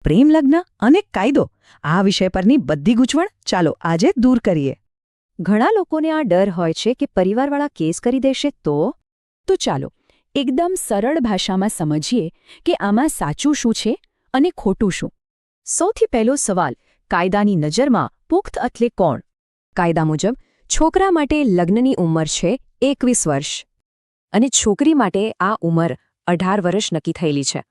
પ્રેમ લગ્ન અને કાયદો આ વિષય પરની બધી ગૂંચવણ ચાલો આજે દૂર કરીએ. ઘણા લોકોને આ ડર હોય છે કે પરિવારવાળા કેસ કરી દેશે તો ચાલો એકદમ સરળ ભાષામાં સમજીએ કે આમાં સાચું શું છે અને ખોટું શું. સૌથી પહેલો સવાલ, કાયદાની નજરમાં પુખ્ત એટલે કોણ? કાયદા મુજબ છોકરા માટે લગ્નની ઉંમર છે 21 વર્ષ અને છોકરી માટે આ ઉંમર 18 વર્ષ નક્કી થયેલી છે.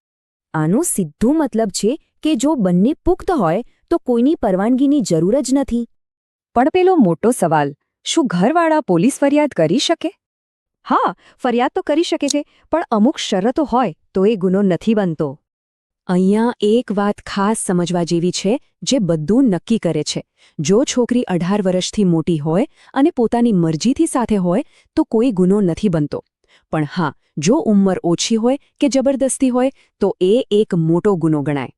આનું સીધું મતલબ છે કે જો બંને પુખ્ત હોય તો કોઈની પરવાનગીની જરૂર જ નથી. પણ પેલો મોટો સવાલ, શું ઘરવાળા પોલીસ ફરિયાદ કરી શકે? હા, ફરિયાદ તો કરી શકે છે, પણ અમુક શરતો હોય તો એ ગુનો નથી બનતો. અહીંયા એક વાત ખાસ સમજવા જેવી છે જે બધું નક્કી કરે છે. જો છોકરી 18 વર્ષથી મોટી હોય અને પોતાની મરજીથી સાથે હોય તો કોઈ ગુનો નથી બનતો. પણ હા, જો ઉંમર ઓછી હોય કે જબરદસ્તી હોય તો એ એક મોટો ગુનો ગણાય.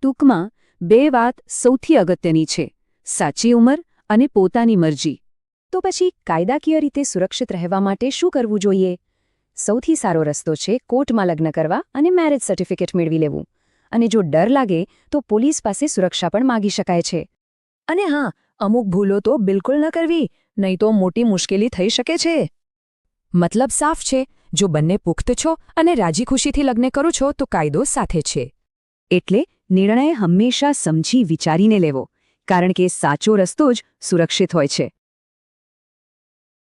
ટૂંકમાં બે વાત સૌથી અગત્યની છે: સાચી ઉંમર અને પોતાની મરજી. તો પછી કાયદાકીય રીતે સુરક્ષિત રહેવા માટે શું કરવું જોઈએ? સૌથી સારો રસ્તો છે કોર્ટમાં લગ્ન કરવા અને મેરેજ સર્ટિફિકેટ મેળવી લેવું. અને જો ડર લાગે તો પોલીસ પાસે સુરક્ષા પણ માગી શકાય છે. અને હા, અમુક ભૂલો તો બિલકુલ ન કરવી, નહીં તો મોટી મુશ્કેલી થઈ શકે છે. મતલબ સાફ છે, જો બંને પુખ્ત છો અને રાજી ખુશીથી લગ્ન કરો છો તો કાયદો સાથે છે. એટલે નિર્ણય હંમેશા સમજી વિચારીને લેવો, કારણ કે સાચો રસ્તો જ સુરક્ષિત હોય છે.